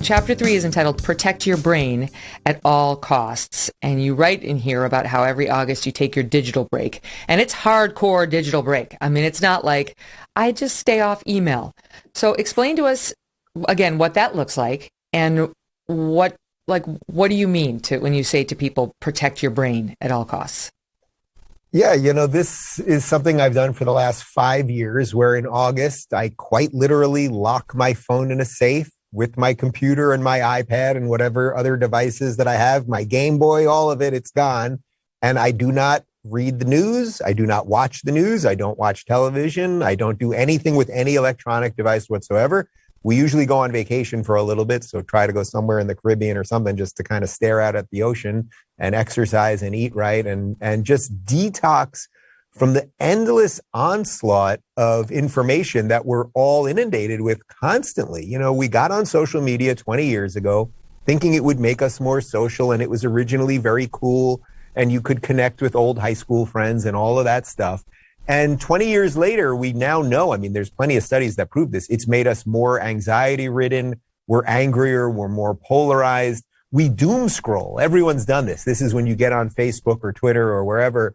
chapter 3 is entitled Protect Your Brain at All Costs. And you write in here about how every August you take your digital break. And it's hardcore digital break. I mean, it's not like I just stay off email. So explain to us again what that looks like and what do you mean when you say to people, protect your brain at all costs? Yeah, this is something I've done for the last 5 years, where in August, I quite literally lock my phone in a safe with my computer and my iPad and whatever other devices that I have, my Game Boy, all of it, it's gone. And I do not read the news. I do not watch the news. I don't watch television. I don't do anything with any electronic device whatsoever. We usually go on vacation for a little bit, so try to go somewhere in the Caribbean or something just to kind of stare out at the ocean and exercise and eat right and just detox from the endless onslaught of information that we're all inundated with constantly. We got on social media 20 years ago thinking it would make us more social, and it was originally very cool, and you could connect with old high school friends and all of that stuff. And 20 years later, we now know, I mean, there's plenty of studies that prove this. It's made us more anxiety ridden. We're angrier. We're more polarized. We doom scroll. Everyone's done this. This is when you get on Facebook or Twitter or wherever,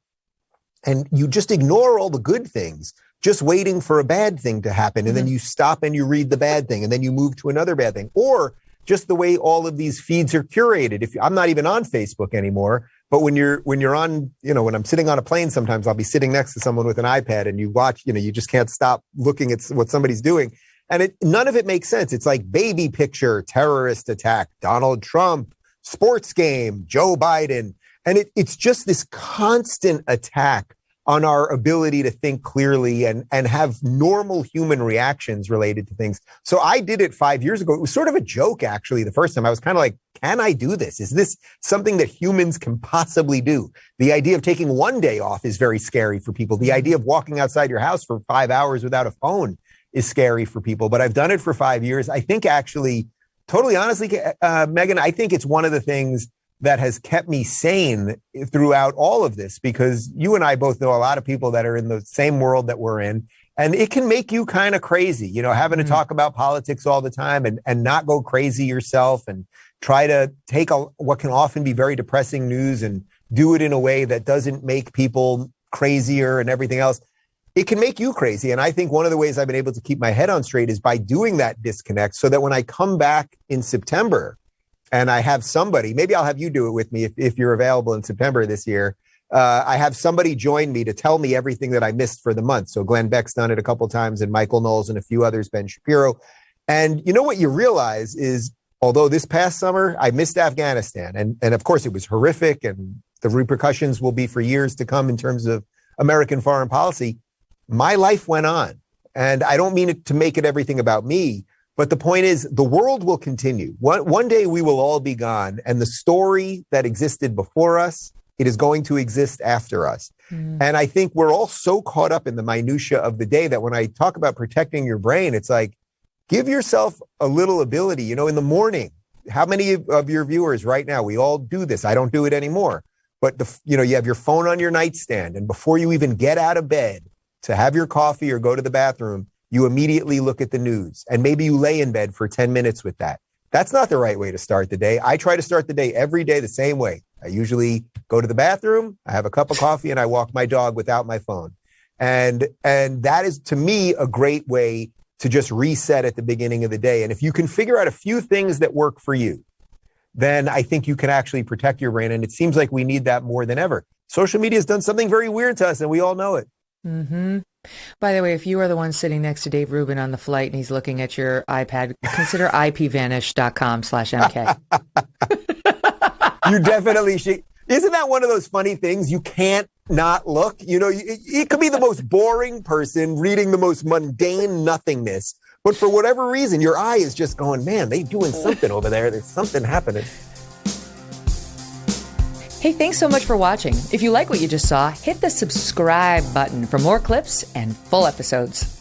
and you just ignore all the good things, just waiting for a bad thing to happen. And then you stop and you read the bad thing, and then you move to another bad thing. Or just the way all of these feeds are curated. I'm not even on Facebook anymore. But when you're on, when I'm sitting on a plane, sometimes I'll be sitting next to someone with an iPad and you watch, you just can't stop looking at what somebody's doing. And none of it makes sense. It's like baby picture, terrorist attack, Donald Trump, sports game, Joe Biden. And it's just this constant attack on our ability to think clearly and have normal human reactions related to things. So I did it 5 years ago. It was sort of a joke, actually, the first time. I was kind of like, can I do this? Is this something that humans can possibly do? The idea of taking one day off is very scary for people. The idea of walking outside your house for 5 hours without a phone is scary for people. But I've done it for 5 years. I think actually, totally honestly, Megyn, I think it's one of the things that has kept me sane throughout all of this, because you and I both know a lot of people that are in the same world that we're in, and it can make you kind of crazy, having to talk about politics all the time and not go crazy yourself and try to take what can often be very depressing news and do it in a way that doesn't make people crazier and everything else. It can make you crazy. And I think one of the ways I've been able to keep my head on straight is by doing that disconnect, so that when I come back in September, and I have somebody, maybe I'll have you do it with me if you're available in September this year. I have somebody join me to tell me everything that I missed for the month. So Glenn Beck's done it a couple of times, and Michael Knowles and a few others, Ben Shapiro. And what you realize is, although this past summer I missed Afghanistan, and of course it was horrific, and the repercussions will be for years to come in terms of American foreign policy, my life went on. And I don't mean it to make it everything about me, but the point is, the world will continue. One day we will all be gone, and the story that existed before us, it is going to exist after us. And I think we're all so caught up in the minutia of the day that when I talk about protecting your brain, it's like, give yourself a little ability, in the morning. How many of your viewers right now, we all do this. I don't do it anymore. But, you have your phone on your nightstand, and before you even get out of bed to have your coffee or go to the bathroom, you immediately look at the news, and maybe you lay in bed for 10 minutes with that. That's not the right way to start the day. I try to start the day every day the same way. I usually go to the bathroom, I have a cup of coffee, and I walk my dog without my phone. And that is, to me, a great way to just reset at the beginning of the day. And if you can figure out a few things that work for you, then I think you can actually protect your brain. And it seems like we need that more than ever. Social media has done something very weird to us, and we all know it. Mm-hmm. By the way, if you are the one sitting next to Dave Rubin on the flight and he's looking at your iPad, consider ipvanish.com/MK. You definitely should. Isn't that one of those funny things? You can't not look. It could be the most boring person reading the most mundane nothingness, but for whatever reason, your eye is just going, man, they doing something over there. There's something happening. Hey, thanks so much for watching. If you like what you just saw, hit the subscribe button for more clips and full episodes.